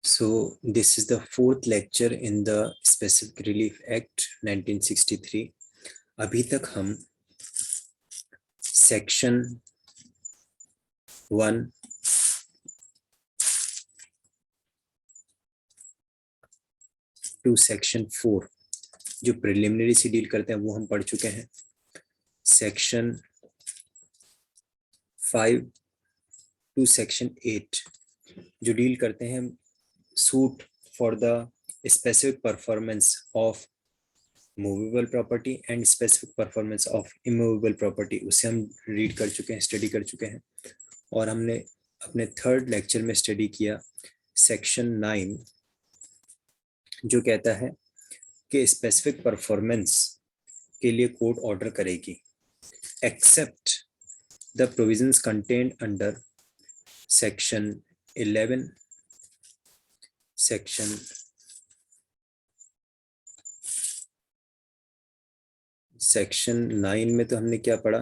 So this is the fourth lecture in the Specific Relief Act 1963. अभी तक हम section 1 to section 4 जो preliminary से डील करते हैं वो हम पढ़ चुके हैं. सेक्शन 5 टू सेक्शन 8 जो डील करते हैं suit for the specific performance of movable property and specific performance of immovable property, उसे हम रीड कर चुके हैं, स्टडी कर चुके हैं. और हमने अपने थर्ड लेक्चर में स्टडी किया सेक्शन 9 जो कहता है कि स्पेसिफिक परफॉर्मेंस के लिए कोर्ट ऑर्डर करेगी except the provisions contained under section 11, section 9 में तो हमने क्या पढ़ा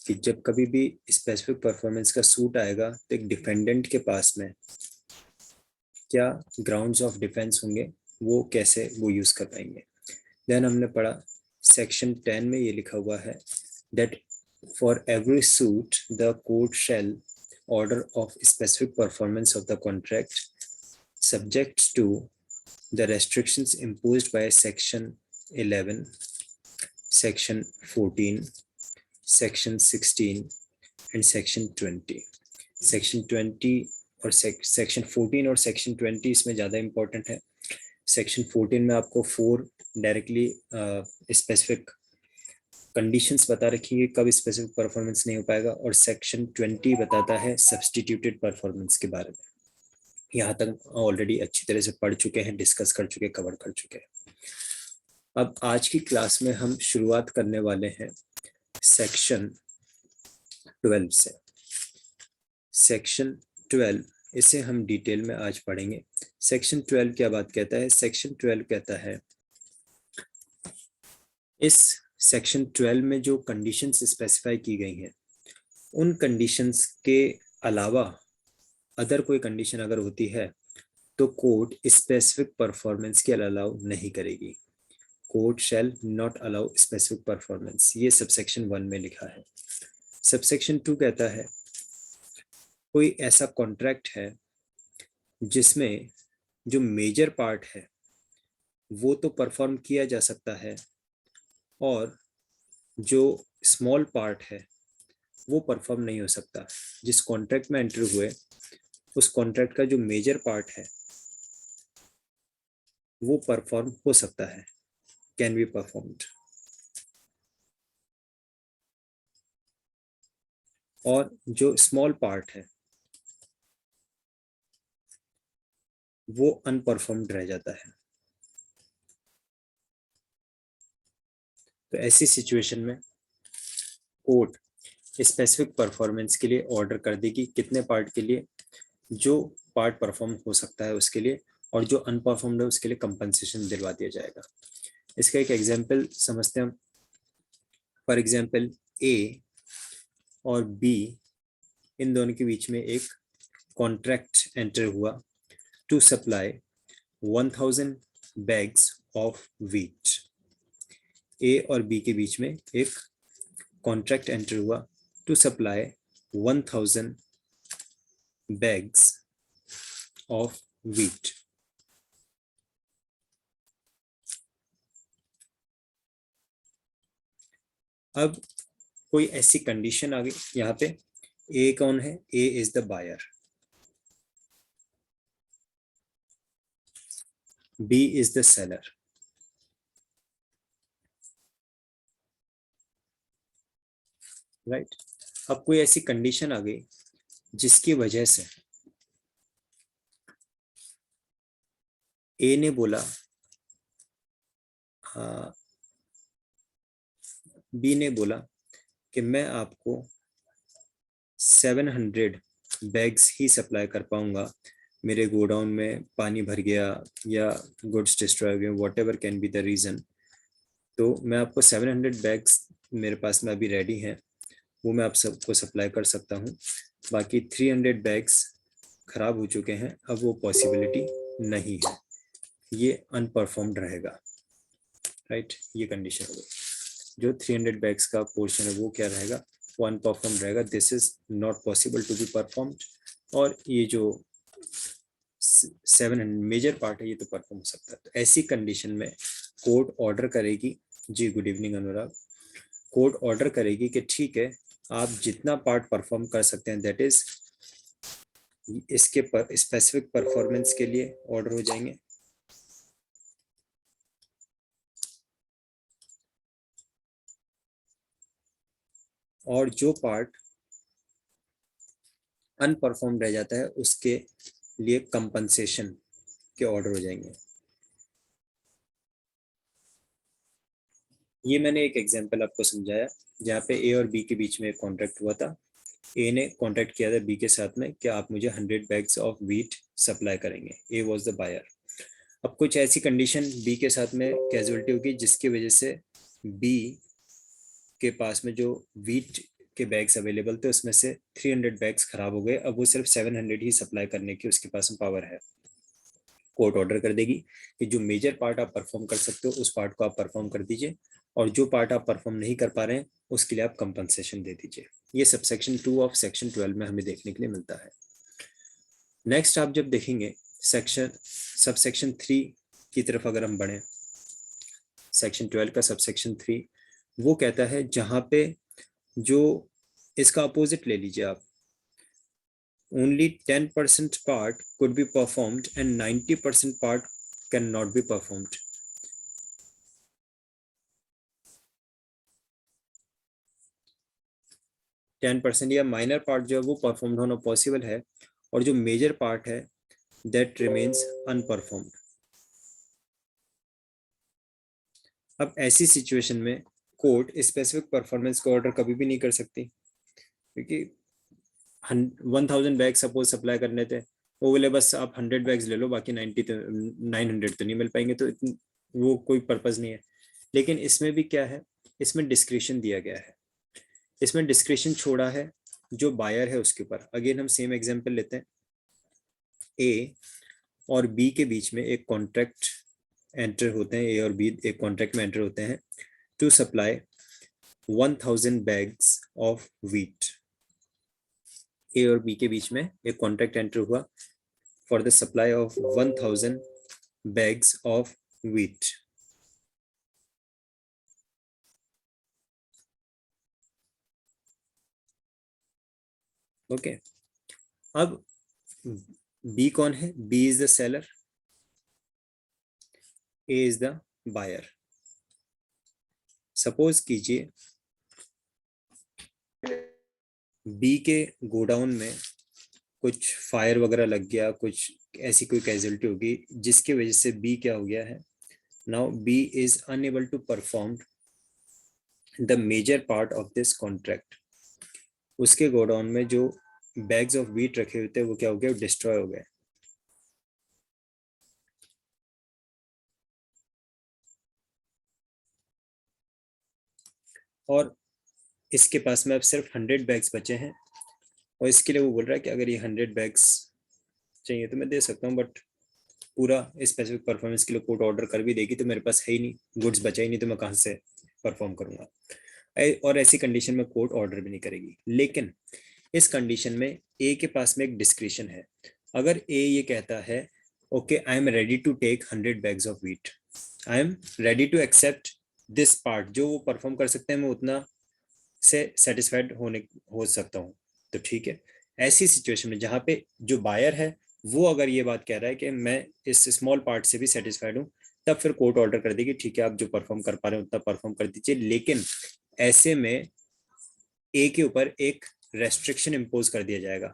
कि जब कभी भी स्पेसिफिक परफॉर्मेंस का सूट आएगा तो एक डिफेंडेंट के पास में क्या ग्राउंड्स ऑफ डिफेंस होंगे, वो कैसे वो यूज कर पाएंगे. देन हमने पढ़ा सेक्शन 10 में ये लिखा हुआ है that for every suit the court shell order of specific performance of the contract subject to the restrictions imposed by section 11, section 14, section 16 and section 20. section 20 और section 14 और section 20 इसमें ज़्यादा important है. section 14 में आपको 4 डायरेक्टली स्पेसिफिक कंडीशंस बता रखी है कब स्पेसिफिक परफॉर्मेंस नहीं हो पाएगा, और section 20 बताता है सब्सटीट्यूटेड परफॉर्मेंस के बारे में. यहाँ तक ऑलरेडी अच्छी तरह से पढ़ चुके हैं, डिस्कस कर चुके, कवर कर चुके हैं. अब आज की क्लास में हम शुरुआत करने वाले हैं सेक्शन 12 से. सेक्शन 12 इसे हम डिटेल में आज पढ़ेंगे. सेक्शन 12 क्या बात कहता है? सेक्शन 12 कहता है इस सेक्शन 12 में जो कंडीशंस स्पेसिफाई की गई हैं उन कंडीशंस के अलावा अदर कोई कंडीशन अगर होती है तो कोर्ट स्पेसिफिक परफॉर्मेंस के अलाउ नहीं करेगी. Court shall not allow specific performance, ये सबसेक्शन 1 में लिखा है. सबसेक्शन 2 कहता है कोई ऐसा कॉन्ट्रैक्ट है जिसमें जो मेजर पार्ट है वो तो परफॉर्म किया जा सकता है और जो स्मॉल पार्ट है वो परफॉर्म नहीं हो सकता. जिस कॉन्ट्रैक्ट में एंटर हुए उस कॉन्ट्रैक्ट का जो मेजर पार्ट है वो परफॉर्म हो सकता है, कैन बी परफॉर्म्ड, और जो स्मॉल पार्ट है वो अनपरफॉर्म्ड रह जाता है. तो ऐसी सिचुएशन में कोर्ट स्पेसिफिक परफॉर्मेंस के लिए ऑर्डर कर देगी. कितने पार्ट के लिए? जो पार्ट परफॉर्म हो सकता है उसके लिए, और जो अनपरफॉर्म्ड है उसके लिए कंपनसेशन दिलवा दिया जाएगा. इसका एक एग्जांपल समझते हैं. फॉर एग्जांपल ए और बी इन दोनों के बीच में एक कॉन्ट्रैक्ट एंटर हुआ to supply 1000 bags of wheat. A और बी के बीच में एक कॉन्ट्रैक्ट एंटर हुआ to supply 1000 bags of wheat. अब कोई ऐसी कंडीशन आ गई यहाँ पे. ए कौन है? A is the buyer, B is the seller. Right. अब कोई ऐसी कंडीशन आ गई जिसकी वजह से ए ने बोला, बी ने बोला कि मैं आपको 700 बैग्स ही सप्लाई कर पाऊंगा, मेरे गोडाउन में पानी भर गया या गुड्स डिस्ट्रॉय हो गए, whatever can be the reason, तो मैं आपको 700 बैग्स मेरे पास में अभी रेडी हैं, वो मैं आप सबको सप्लाई कर सकता हूँ. बाकी 300 बैग्स खराब हो चुके हैं, अब वो पॉसिबिलिटी नहीं है, ये अनपरफॉर्म्ड रहेगा, राइट। ये कंडीशन हो गई। जो 300 बैग्स का पोर्शन है वो क्या रहेगा, वो अनपरफॉर्म्ड रहेगा, this is not possible to be performed. और ये जो 700 मेजर पार्ट है ये तो परफॉर्म हो सकता है। तो ऐसी कंडीशन में कोर्ट ऑर्डर करेगी, जी गुड इवनिंग अनुराग, कोर्ट ऑर्डर करेगी कि ठीक है आप जितना पार्ट परफॉर्म कर सकते हैं, दैट इज इसके पर स्पेसिफिक परफॉर्मेंस के लिए ऑर्डर हो जाएंगे। और जो पार्ट अनपरफॉर्म रह जाता है उसके लिए कंपनसेशन के ऑर्डर हो जाएंगे। ये मैंने एक एग्जांपल आपको समझाया जहाँ पे ए और बी के बीच में एक कॉन्ट्रैक्ट हुआ था। ए ने कॉन्ट्रैक्ट किया था बी के साथ में कि आप मुझे 100 बैग्स ऑफ व्हीट सप्लाई करेंगे, ए वाज द बायर। अब कुछ ऐसी कंडीशन बी के साथ में कैजुअलिटी होगी जिसकी वजह से बी के पास में जो व्हीट के बैग्स अवेलेबल थे उसमें से 300 बैग्स खराब हो गए, अब वो सिर्फ 700 ही सप्लाई करने की उसके पास में पावर है। कोर्ट ऑर्डर कर देगी कि जो मेजर पार्ट आप परफॉर्म कर सकते हो उस पार्ट को आप परफॉर्म कर दीजिए, और जो पार्ट आप परफॉर्म नहीं कर पा रहे हैं उसके लिए आप कंपनसेशन दे दीजिए। ये सबसेक्शन 2 ऑफ सेक्शन 12 में हमें देखने के लिए मिलता है। नेक्स्ट आप जब देखेंगे सेक्शन सबसेक्शन 3 की तरफ अगर हम बढ़े, सेक्शन 12 का सबसेक्शन 3 वो कहता है जहां पे जो इसका अपोजिट ले लीजिए आप, only 10% part could be performed and 90% part cannot be performed. Ten percent या माइनर पार्ट जो है वो परफॉर्म होना पॉसिबल है, और जो मेजर पार्ट है दैट रिमेन्स अनपरफॉर्म्ड। अब ऐसी सिचुएशन में कोर्ट स्पेसिफिक परफॉर्मेंस को ऑर्डर कभी भी नहीं कर सकती, क्योंकि 1000 बैग सपोज सप्लाई करने थे, वो बोले बस आप 100 बैग्स ले लो, बाकी 900 तो नहीं मिल पाएंगे, तो वो कोई पर्पज नहीं है। लेकिन इसमें भी क्या है, इसमें डिस्क्रिशन दिया गया है, इसमें डिस्क्रिशन छोड़ा है जो बायर है उसके ऊपर। अगेन हम सेम एग्जांपल लेते हैं, ए और बी के बीच में एक कॉन्ट्रैक्ट एंटर होते हैं, ए और बी एक कॉन्ट्रैक्ट में एंटर होते हैं to supply 1000 bags of wheat. A और बी के बीच में एक कॉन्ट्रैक्ट एंटर हुआ for the supply of 1000 bags of wheat. Okay, अब बी कौन है, B is the seller, A is the buyer. Suppose कीजिए बी के गोडाउन में कुछ फायर वगैरह लग गया, कुछ ऐसी कोई कैजुअलिटी होगी जिसकी वजह से बी क्या हो गया है, now B is unable to perform the major part of this contract. उसके गोडाउन में जो बैग्स ऑफ व्हीट रखे हुए थे वो क्या हो गया, डिस्ट्रॉय हो गए। और इसके पास में अब सिर्फ 100 बैग्स बचे हैं, और इसके लिए वो बोल रहा है कि अगर ये 100 बैग्स चाहिए तो मैं दे सकता हूँ, बट पूरा स्पेसिफिक परफॉर्मेंस के लिए कोर्ट ऑर्डर कर भी देगी तो मेरे पास है ही नहीं, गुड्स बचा ही नहीं, तो मैं कहाँ से परफॉर्म करूंगा। और ऐसी कंडीशन में कोर्ट ऑर्डर भी नहीं करेगी। लेकिन इस कंडीशन में ए के पास में एक डिस्क्रिशन है। अगर ए ये कहता है okay I am ready to take 100 bags of wheat, I am ready to accept this part, जो वो परफॉर्म कर सकते हैं मैं उतना से सेटिस्फाइड हो सकता हूँ, तो ठीक है। ऐसी सिचुएशन में जहाँ पे जो बायर है वो अगर ये बात कह रहा है कि मैं इस स्मॉल पार्ट से भी सेटिस्फाइड हूँ, तब फिर कोर्ट ऑर्डर कर देगी ठीक है आप जो परफॉर्म कर पा रहे हैं उतना परफॉर्म कर दीजिए। लेकिन ऐसे में ए के ऊपर एक रेस्ट्रिक्शन इम्पोज कर दिया जाएगा,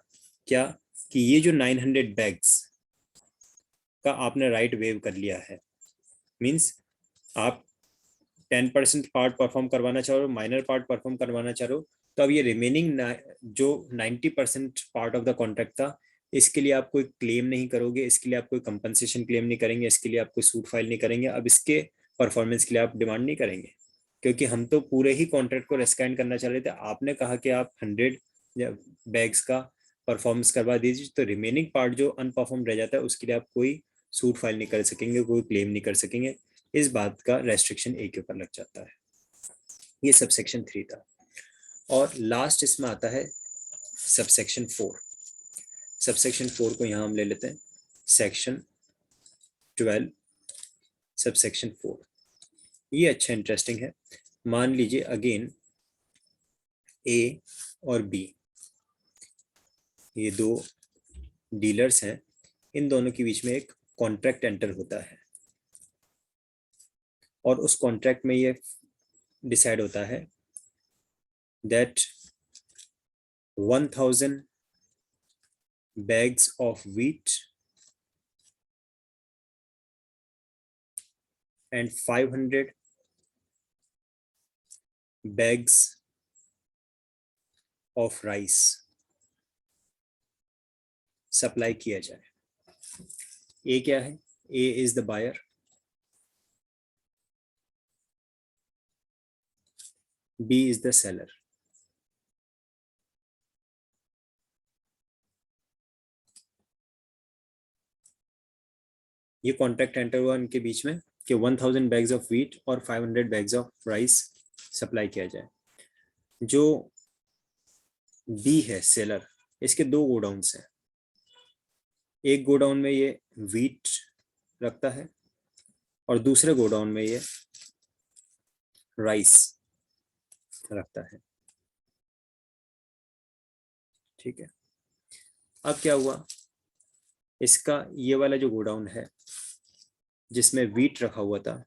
क्या, कि ये जो 900 बैग्स का आपने राइट वेव कर लिया है, मींस आप 10% पार्ट परफॉर्म करवाना चाह रहे हो, माइनर पार्ट परफॉर्म करवाना चाह रहे हो, तो अब ये रिमेनिंग जो 90% पार्ट ऑफ द कॉन्ट्रैक्ट था इसके लिए आप कोई क्लेम नहीं करोगे, इसके लिए आप कोई कंपनसेशन क्लेम नहीं करेंगे, इसके लिए आप कोई सूट फाइल नहीं करेंगे, अब इसके परफॉर्मेंस के लिए आप डिमांड नहीं करेंगे, क्योंकि हम तो पूरे ही कॉन्ट्रैक्ट को रेस्काइंड करना चाह रहे थे। आपने कहा कि आप 100 बैग्स का परफॉर्मेंस करवा दीजिए तो रिमेनिंग पार्ट जो अनपरफॉर्म रह जाता है उसके लिए आप कोई सूट फाइल नहीं कर सकेंगे, कोई क्लेम नहीं कर सकेंगे। इस बात का रेस्ट्रिक्शन ए के ऊपर लग जाता है। ये सबसेक्शन 3 था। और लास्ट इसमें आता है सबसेक्शन 4। सबसेक्शन 4 को यहाँ हम ले लेते हैं, सेक्शन 12 सबसेक्शन 4। ये अच्छा इंटरेस्टिंग है। मान लीजिए अगेन ए और बी, ये दो डीलर्स हैं, इन दोनों के बीच में एक कॉन्ट्रैक्ट एंटर होता है और उस कॉन्ट्रैक्ट में ये डिसाइड होता है that 1000 bags of wheat and 500 bags of rice supply किया जाए। ए क्या है? A is the buyer, B is the seller. ये कॉन्ट्रैक्ट एंटर हुआ इनके बीच में कि 1000 बैग्स ऑफ व्हीट और 500 बैग्स ऑफ राइस सप्लाई किया जाए। जो बी है सेलर, इसके दो गोडाउन्स हैं। एक गोडाउन में ये व्हीट रखता है और दूसरे गोडाउन में ये राइस रखता है। ठीक है, अब क्या हुआ, इसका ये वाला जो गोडाउन है जिसमें व्हीट रखा हुआ था,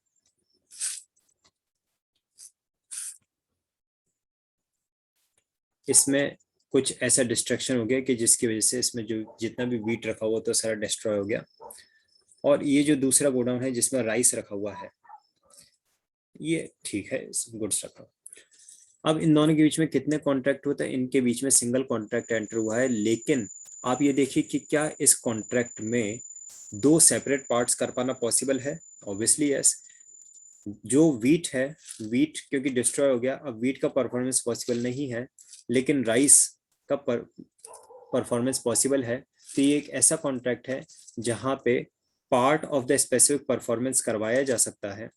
इसमें कुछ ऐसा डिस्ट्रक्शन हो गया कि जिसकी वजह से इसमें जो जितना भी व्हीट रखा हुआ था सारा डिस्ट्रॉय हो गया। और ये जो दूसरा गोडाउन है जिसमें राइस रखा हुआ है, ये ठीक है, गुड्स रखा। अब इन दोनों के बीच में कितने कॉन्ट्रैक्ट होते हैं? इनके बीच में सिंगल कॉन्ट्रैक्ट एंटर हुआ है, लेकिन आप ये देखिए कि क्या इस कॉन्ट्रैक्ट में दो सेपरेट पार्ट्स कर पाना पॉसिबल है? Obviously yes. जो व्हीट है, व्हीट क्योंकि डिस्ट्रॉय हो गया, अब व्हीट का परफॉर्मेंस पॉसिबल नहीं है, लेकिन राइस का परफॉर्मेंस पॉसिबल है। तो ये एक ऐसा कॉन्ट्रैक्ट है जहां पे part of the specific performance करवाया जा सकता है।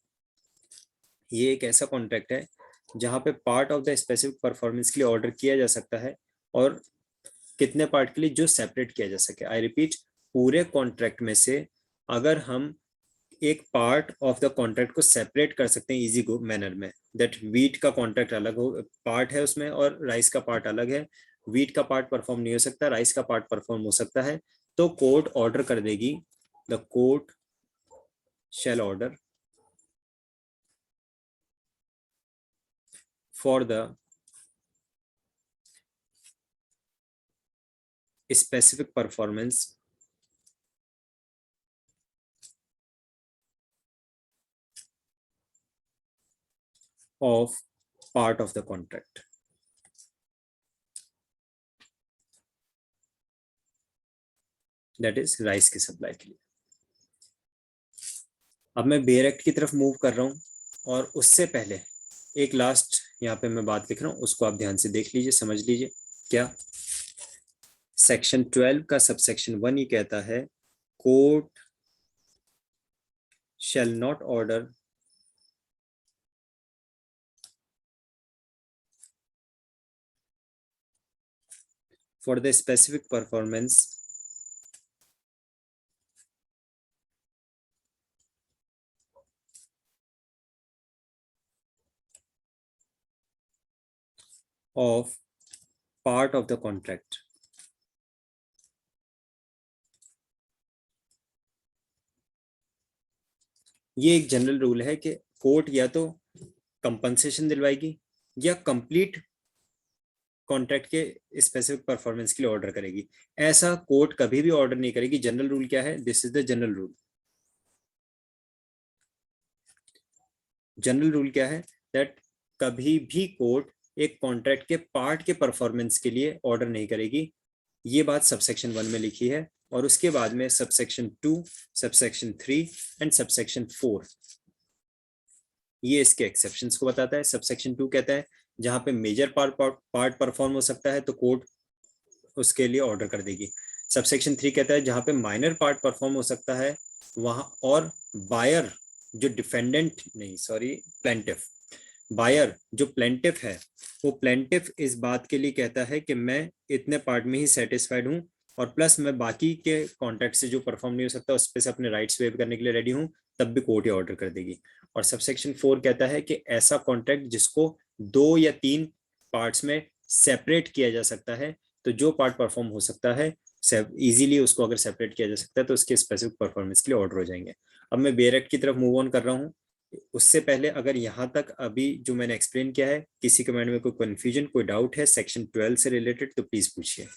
ये एक ऐसा कॉन्ट्रैक्ट है जहां पे part of the specific performance के लिए ऑर्डर किया जा सकता है, और कितने पार्ट के लिए? जो सेपरेट किया जा सके। आई रिपीट, पूरे कॉन्ट्रैक्ट में से अगर हम एक पार्ट ऑफ द कॉन्ट्रैक्ट को सेपरेट कर सकते हैं इजी मैनर में, दैट व्हीट का कॉन्ट्रैक्ट अलग हो पार्ट है उसमें और राइस का पार्ट अलग है, व्हीट का पार्ट परफॉर्म नहीं हो सकता, राइस का पार्ट परफॉर्म हो सकता है, तो कोर्ट ऑर्डर कर देगी, the court shell order for the specific performance of part of the contract। That is rice की सप्लाई के लिए। अब मैं बेयर एक्ट की तरफ मूव कर रहा हूं, और उससे पहले एक लास्ट यहाँ पे मैं बात लिख रहा हूं, उसको आप ध्यान से देख लीजिए, समझ लीजिए। क्या? सेक्शन 12 का सबसेक्शन 1 ये कहता है, court shall not order for the specific performance of part of the contract। ये एक जनरल रूल है कि कोर्ट या तो कंपनसेशन दिलवाएगी या कंप्लीट कॉन्ट्रैक्ट के स्पेसिफिक परफॉर्मेंस के लिए ऑर्डर करेगी। ऐसा कोर्ट कभी भी ऑर्डर नहीं करेगी। जनरल रूल क्या है? This is the general rule. General rule क्या है? दैट कभी भी कोर्ट एक कॉन्ट्रैक्ट के पार्ट के परफॉर्मेंस के लिए ऑर्डर नहीं करेगी। ये बात सबसेक्शन 1 में लिखी है, और उसके बाद में सबसेक्शन 2, सबसेक्शन 3 एंड सबसेक्शन 4 ये इसके एक्सेप्शंस को बताता है। सबसेक्शन 2 कहता है जहां पे मेजर पार्ट परफॉर्म हो सकता है तो कोर्ट उसके लिए ऑर्डर कर देगी। सबसेक्शन 3 कहता है जहां पे माइनर पार्ट परफॉर्म हो सकता है वहां, और बायर जो डिफेंडेंट नहीं सॉरी प्लेंटिफ, बायर जो प्लेंटिफ है वो प्लेंटिफ इस बात के लिए कहता है कि मैं इतने पार्ट में ही सेटिस्फाइड हूँ और प्लस मैं बाकी के कॉन्ट्रैक्ट से जो परफॉर्म नहीं हो सकता उस पर से अपने राइट्स वेव करने के लिए रेडी हूँ, तब भी कोर्ट ये ऑर्डर कर देगी। और सबसेक्शन 4 कहता है कि ऐसा कॉन्ट्रैक्ट जिसको 2 या 3 पार्ट्स में सेपरेट किया जा सकता है, तो जो पार्ट परफॉर्म हो सकता है इजीली उसको अगर सेपरेट किया जा सकता है तो उसके स्पेसिफिक परफॉर्मेंस के लिए ऑर्डर हो जाएंगे। अब मैं बेयर एक्ट की तरफ मूव ऑन कर रहा हूँ। उससे पहले अगर यहाँ तक अभी जो मैंने एक्सप्लेन किया है किसी के माइंड में कोई कंफ्यूजन कोई डाउट है सेक्शन 12 से रिलेटेड तो प्लीज पूछिए।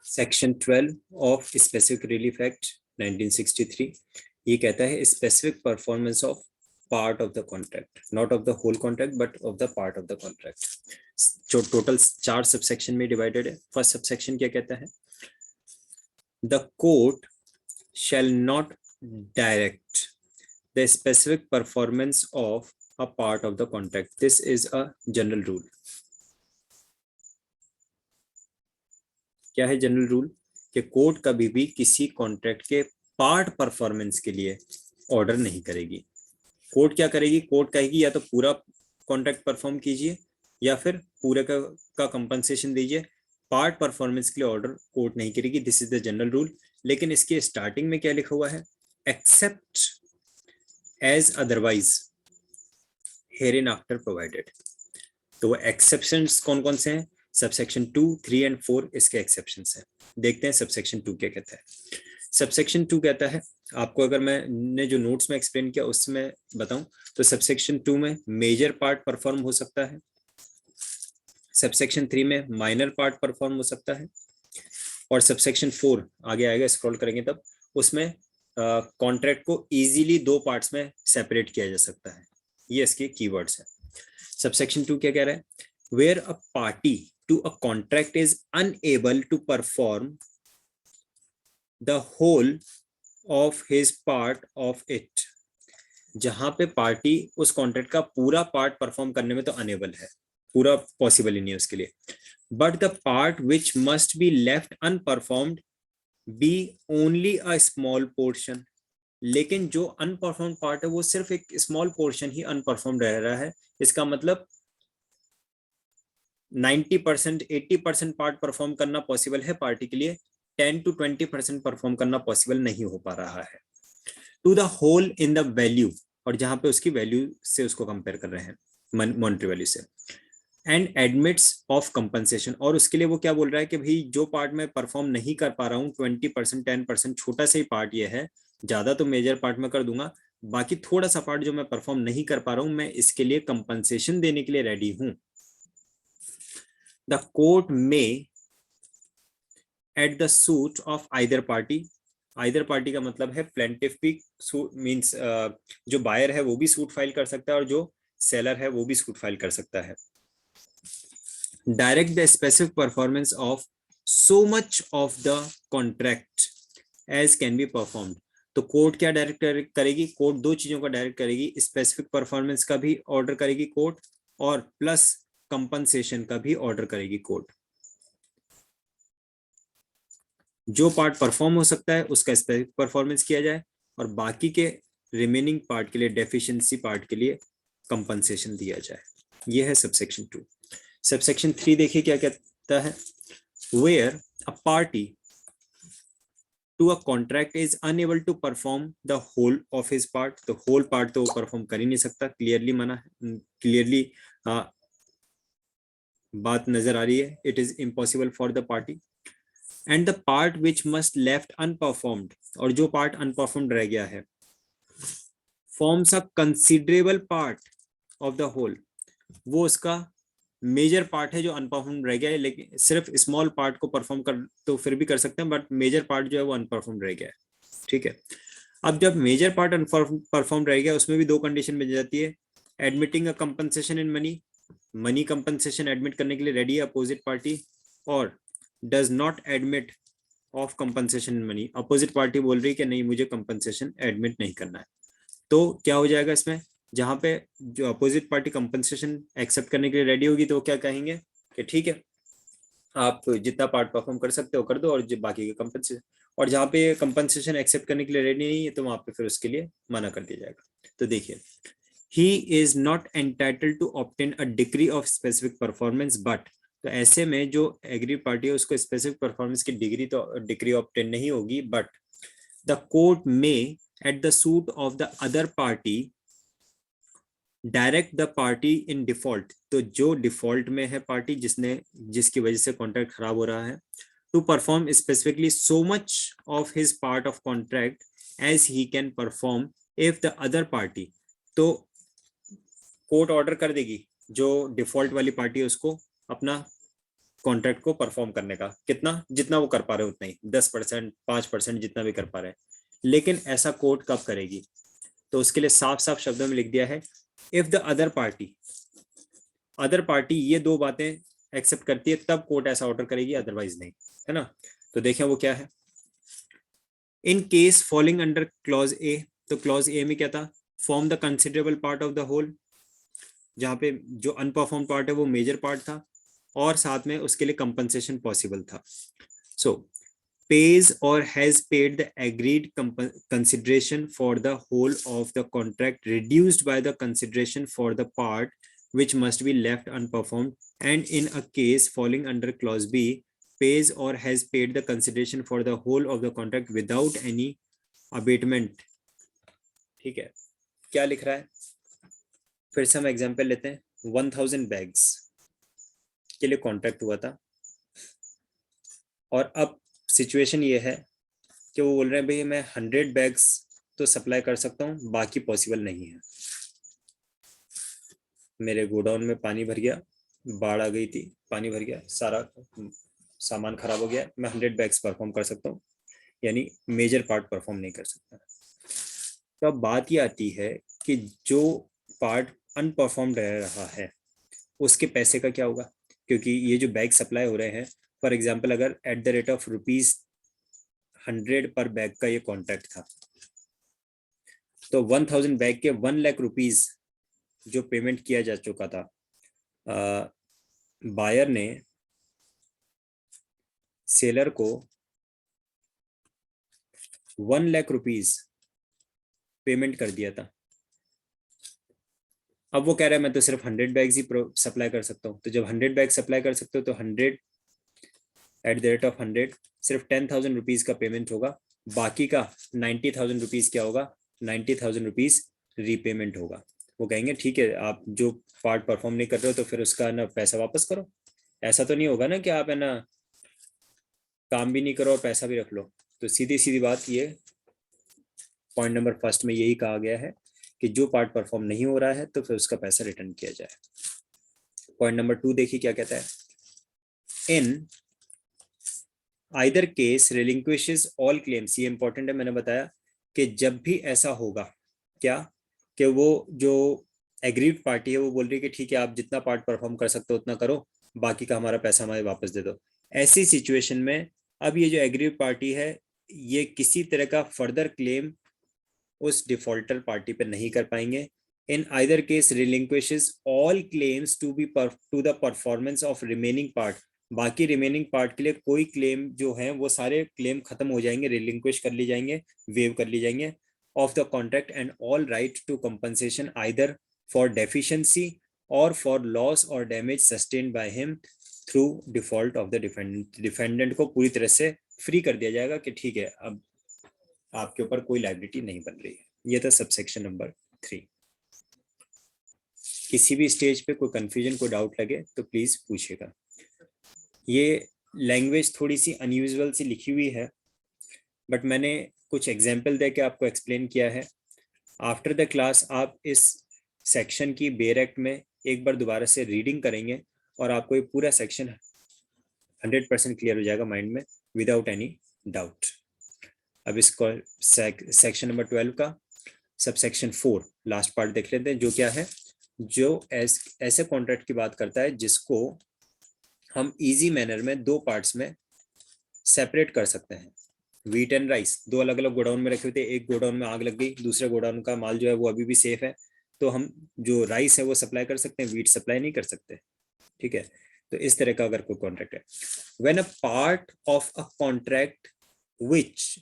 Section 12 of specific relief act 1963 ये कहता है specific performance of part of the contract, not of the whole contract but of the part of the contract, जो टोटल 4 सबसेक्शन में डिवाइडेड है। फर्स्ट सबसेक्शन क्या कहता है, the court shall not direct the specific performance of a part of the contract. This is a general rule. क्या है general rule, कि court कभी भी किसी कॉन्ट्रैक्ट के पार्ट परफॉर्मेंस के लिए ऑर्डर नहीं करेगी। कोर्ट क्या करेगी, कोर्ट कहेगी या तो पूरा कॉन्ट्रैक्ट परफॉर्म कीजिए या फिर पूरे का कंपनसेशन दीजिए, पार्ट परफॉर्मेंस के लिए ऑर्डर कोर्ट नहीं करेगी। This is the general rule. लेकिन इसके स्टार्टिंग में क्या लिखा हुआ है, except as otherwise hereinafter provided. तो वो एक्सेप्शंस कौन कौन से हैं, सबसेक्शन 2, 3 एंड 4 इसके एक्सेप्शंस हैं। देखते हैं सबसेक्शन 2 क्या कहता है। सबसेक्शन 2 कहता है, आपको अगर मैंने जो नोट्स में एक्सप्लेन किया उसमें बताऊं तो सबसेक्शन 2 में मेजर पार्ट परफॉर्म हो सकता है, सबसेक्शन 3 में माइनर पार्ट परफॉर्म हो सकता है, और सबसेक्शन 4 आगे आएगा स्क्रॉल करेंगे तब उसमें कॉन्ट्रैक्ट को इजीली 2 पार्ट्स में सेपरेट किया जा सकता है। ये इसके कीवर्ड्स है। सबसेक्शन 2 क्या कह रहा है, where a party to a contract is unable to perform the whole of his part of it, जहां पे पार्टी उस कॉन्ट्रैक्ट का पूरा पार्ट परफॉर्म करने में तो अनेबल है, पूरा पॉसिबल ही नहीं है उसके लिए, but the part which must be left unperformed be only a small portion, लेकिन जो अनपरफॉर्म पार्ट है वो सिर्फ एक स्मॉल पोर्शन ही अनपरफॉर्म रह रहा है। इसका मतलब 90% 80% पार्ट परफॉर्म करना पॉसिबल है पार्टी के लिए, 10 to 20% परफॉर्म करना पॉसिबल नहीं हो पा रहा है। To the whole in the value, और जहां पे उसकी वैल्यू से उसको कंपेयर कर रहे हैं मॉनेटरी वैल्यू से, एंड एडमिट्स ऑफ कंपनसेशन, और उसके लिए वो क्या बोल रहा है कि भाई जो पार्ट मैं परफॉर्म नहीं कर पा रहा हूँ 20% 10% छोटा सा ही पार्ट ये है, ज्यादा तो मेजर पार्ट में कर दूंगा, बाकी थोड़ा सा पार्ट जो मैं परफॉर्म नहीं कर पा रहा हूँ मैं इसके लिए कंपनसेशन देने के लिए रेडी हूं। द कोर्ट में eight the suit of either party, either party का मतलब है प्लेंटिफ भी मींस जो बायर है वो भी सूट फाइल कर सकता है और जो सेलर है वो भी सूट फाइल कर सकता है, direct the specific performance of so much of the contract as can be performed. तो कोर्ट क्या डायरेक्ट करेगी, कोर्ट 2 चीजों का डायरेक्ट करेगी, स्पेसिफिक परफॉर्मेंस का भी ऑर्डर करेगी कोर्ट और प्लस कंपनसेशन का भी ऑर्डर करेगी कोर्ट। जो पार्ट परफॉर्म हो सकता है उसका स्पेसिफिक परफॉर्मेंस किया जाए और बाकी के रिमेनिंग पार्ट के लिए डेफिशिएंसी पार्ट के लिए कंपनसेशन दिया जाए। यह है सबसेक्शन 2। सबसेक्शन 3 देखिए क्या कहता है, where a party to a contract is unable to perform the whole of his part, तो होल पार्ट तो वो परफॉर्म कर ही नहीं सकता, क्लियरली मना है, क्लियरली बात नजर आ रही है, it is impossible for the party, and the part which must left unperformed, और जो पार्ट अनपरफॉर्म्ड रह गया है, forms a considerable part of the whole, वो उसका मेजर पार्ट है जो अनपरफॉर्म रह गया है, लेकिन सिर्फ स्मॉल पार्ट को परफॉर्म कर तो फिर भी कर सकते हैं बट मेजर पार्ट जो है वो अनपरफॉर्म रह गया है। ठीक है, अब जब मेजर पार्ट अनपरफॉर्म रह गया उसमें भी 2 कंडीशन मिल जाती है, admitting a compensation in money, money compensation admit करने के लिए रेडी है अपोजिट पार्टी, और does not admit of compensation in money, opposite party बोल रही है कि नहीं मुझे कंपनसेशन एडमिट नहीं करना है, तो क्या हो जाएगा इसमें, जहां पे जो अपोजिट पार्टी कंपनसेशन एक्सेप्ट करने के लिए रेडी होगी तो वो क्या कहेंगे कि ठीक है आप जितना पार्ट परफॉर्म कर सकते हो कर दो, और जो बाकी के कंपनसेशन, और जहाँ पे कंपनसेशन एक्सेप्ट करने के लिए रेडी नहीं है तो वहां पे फिर उसके लिए मना कर दिया जाएगा। तो देखिए, he is not entitled to obtain a degree of specific performance but, तो ऐसे में जो एग्री पार्टी है उसको स्पेसिफिक परफॉर्मेंस की डिग्री ऑब्टेन नहीं होगी, but the court may at the suit of the other party direct the party in default, तो जो डिफॉल्ट में है पार्टी जिसकी वजह से कॉन्ट्रैक्ट खराब हो रहा है, to perform specifically so much of his part of contract as he can perform if the other party, तो कोर्ट ऑर्डर कर देगी जो डिफॉल्ट वाली पार्टी है उसको अपना कॉन्ट्रैक्ट को परफॉर्म करने का, कितना जितना वो कर पा रहे उतना ही, 10%, 5%, जितना भी कर पा रहे हैं। लेकिन ऐसा कोर्ट कब करेगी, तो उसके लिए साफ साफ शब्दों में लिख दिया है, इफ द अदर पार्टी ये दो बातें एक्सेप्ट करती है तब कोर्ट ऐसा ऑर्डर करेगी, अदरवाइज नहीं, है ना। तो देखें वो क्या है, in case falling under clause A, तो क्लॉज ए में क्या था, form the considerable part of the whole, जहां पे जो अनपरफॉर्म पार्ट है वो मेजर पार्ट था और साथ में उसके लिए कंपनसेशन पॉसिबल था। सो pays or has paid the agreed consideration for the whole of the contract reduced by the consideration for the part which must be left unperformed, and in a case falling under clause B, pays or has paid the consideration for the whole of the contract without any abatement। ठीक है, क्या लिख रहा है, फिर से हम example लेते हैं। 1000 बैग्स के लिए कॉन्ट्रैक्ट हुआ था और अब सिचुएशन ये है कि वो बोल रहे हैं भाई मैं 100 बैग्स तो सप्लाई कर सकता हूँ, बाकी पॉसिबल नहीं है। मेरे गोडाउन में पानी भर गया, बाढ़ आ गई थी, पानी भर गया, सारा सामान खराब हो गया, मैं 100 बैग्स परफॉर्म कर सकता हूँ, यानी मेजर पार्ट परफॉर्म नहीं कर सकता। तो अब बात ये आती है कि जो पार्ट अनपरफॉर्म रह रहा है उसके पैसे का क्या होगा, क्योंकि ये जो बैग सप्लाई हो रहे हैं, फॉर एग्जाम्पल अगर एट द रेट ऑफ ₹100 पर बैग का ये कॉन्ट्रैक्ट था, तो 1000 बैग के 1 लाख रुपीज जो पेमेंट किया जा चुका था, बायर ने सेलर को 1 लाख रुपीज पेमेंट कर दिया था। अब वो कह रहा है मैं तो सिर्फ 100 बैग्स ही सप्लाई कर सकता हूँ, तो जब 100 बैग सप्लाई कर सकते हो तो 100 एट द रेट ऑफ 100 सिर्फ 10,000 रुपीज का पेमेंट होगा, बाकी का 90,000 रुपीज क्या होगा, 90,000 रुपीज रीपेमेंट होगा। वो कहेंगे ठीक है आप जो पार्ट परफॉर्म नहीं कर रहे हो तो फिर उसका ना पैसा वापस करो। ऐसा तो नहीं होगा ना कि आप है ना काम भी नहीं करो और पैसा भी रख लो। तो सीधी सीधी बात, ये पॉइंट नंबर फर्स्ट में यही कहा गया है कि जो पार्ट परफॉर्म नहीं हो रहा है तो फिर उसका पैसा रिटर्न किया जाए। पॉइंट नंबर 2 देखिए क्या कहता है, in either case relinquishes all claims, ये इंपॉर्टेंट है, मैंने बताया कि जब भी ऐसा होगा क्या कि वो जो एग्रीड पार्टी है वो बोल रही है कि ठीक है आप जितना पार्ट परफॉर्म कर सकते हो उतना करो, बाकी का हमारा पैसा हमारे वापस दे दो। ऐसी सिचुएशन में अब ये जो एग्रीड पार्टी है ये किसी तरह का फर्दर क्लेम उस डिफॉल्टर पार्टी पर नहीं कर पाएंगे। In either case relinquishes all claims to the performance of remaining part, बाकी रिमेनिंग पार्ट के लिए कोई क्लेम जो है वो सारे क्लेम खत्म हो जाएंगे, रिलिंक्विश कर ली जाएंगे, वेव कर ली जाएंगे of the contract, and all right to compensation either for deficiency और फॉर लॉस और damage sustained by him through default of the defendant. Defendant को पूरी तरह से फ्री कर दिया जाएगा कि ठीक है अब आपके ऊपर कोई लायबिलिटी नहीं बन रही है। ये था सबसेक्शन नंबर 3। किसी भी स्टेज पे कोई कंफ्यूजन कोई डाउट लगे तो प्लीज पूछिएगा। ये लैंग्वेज थोड़ी सी अनयूजुअल सी लिखी हुई है बट मैंने कुछ एग्जाम्पल दे के आपको एक्सप्लेन किया है। आफ्टर द क्लास आप इस सेक्शन की बेयर एक्ट में एक बार दोबारा से रीडिंग करेंगे और आपको ये पूरा सेक्शन 100% क्लियर हो जाएगा माइंड में विदाउट एनी डाउट। अब इसको सेक्शन नंबर 12 का सबसेक्शन 4 लास्ट पार्ट देख लेते हैं, जो क्या है, जो ऐसे कॉन्ट्रैक्ट की बात करता है जिसको हम इजी मैनर में दो पार्ट्स में सेपरेट कर सकते हैं। व्हीट एंड राइस दो अलग अलग गोडाउन में रखे हुए थे, एक गोडाउन में आग लग गई, दूसरे गोडाउन का माल जो है वो अभी भी सेफ है, तो हम जो राइस है वो सप्लाई कर सकते हैं, वीट सप्लाई नहीं कर सकते, ठीक है। तो इस तरह का अगर कोई कॉन्ट्रैक्ट है, when a part of a contract which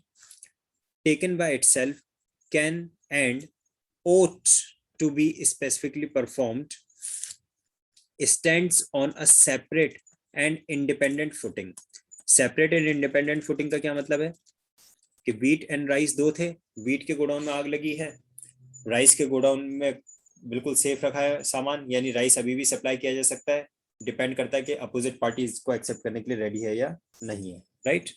taken by itself can and ought to be specifically performed stands on a separate and independent footing. Separate and independent footing का क्या मतलब है कि व्हीट एंड राइस दो थे, wheat के godown में आग लगी है, राइस के गोडाउन में बिल्कुल सेफ रखा है सामान, यानी राइस अभी भी सप्लाई किया जा सकता है, डिपेंड करता है कि अपोजिट पार्टी इसको एक्सेप्ट करने के लिए रेडी है या नहीं है, right.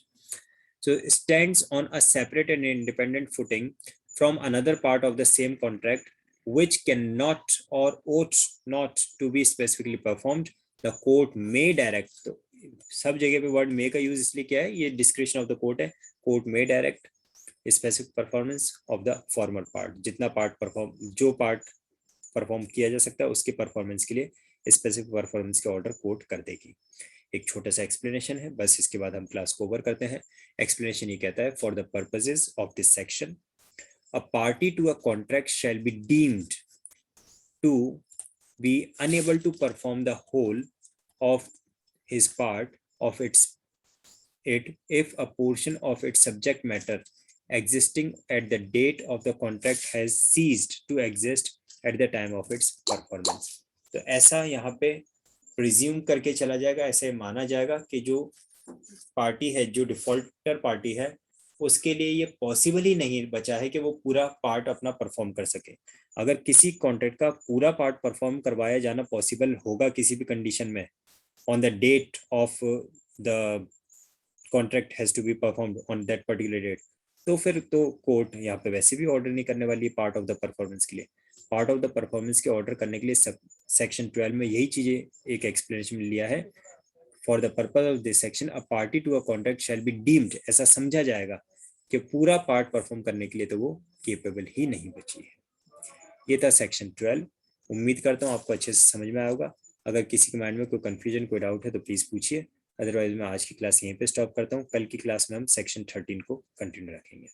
So stands on a separate and independent footing from another part of the same contract which cannot or ought not to be specifically performed, the court may direct. तो सब जगह पे वर्ड मे का use इसलिए किया है, ये description of the court है, court may direct specific performance of the former part, जितना पार्ट परफॉर्म, जो पार्ट परफॉर्म किया जा सकता है उसके परफॉर्मेंस के लिए स्पेसिफिक परफॉर्मेंस के ऑर्डर कोर्ट कर देगी। एक छोटा सा एक्सप्लेनेशन है बस, इसके बाद हम क्लास को ओवर करते हैं। एक्सप्लेनेशन ये कहता है, for the purposes of this section a party to a contract shall be deemed to be unable to perform the whole of his part of it if a portion of its subject matter existing at the date of the contract has ceased to exist at the time of its performance. तो ऐसा यहाँ पे presume करके चला जाएगा, ऐसे माना जाएगा कि जो पार्टी है, जो डिफॉल्टर पार्टी है, उसके लिए ये पॉसिबल ही नहीं बचा है कि वो पूरा पार्ट अपना परफॉर्म कर सके। अगर किसी कॉन्ट्रैक्ट का पूरा पार्ट परफॉर्म करवाया जाना पॉसिबल होगा किसी भी कंडीशन में, on the date of the contract has to be performed on that particular date, तो फिर तो कोर्ट यहाँ पे वैसे भी ऑर्डर नहीं करने वाली है पार्ट ऑफ द परफॉर्मेंस के लिए। पार्ट ऑफ द परफॉर्मेंस के ऑर्डर करने के लिए सेक्शन 12 में यही चीजें एक एक्सप्लेनेशन लिया है। For the purpose of this section a party to a contract shall be deemed, ऐसा समझा जाएगा कि पूरा पार्ट परफॉर्म करने के लिए तो वो केपेबल ही नहीं बची है। ये था सेक्शन 12। उम्मीद करता हूँ आपको अच्छे से समझ में आया होगा। अगर किसी के माइंड में कोई कंफ्यूजन, कोई डाउट है तो प्लीज पूछिए, अदरवाइज मैं आज की क्लास यहीं पे स्टॉप करता हूँ। कल की क्लास में हम सेक्शन 13 को कंटिन्यू रखेंगे।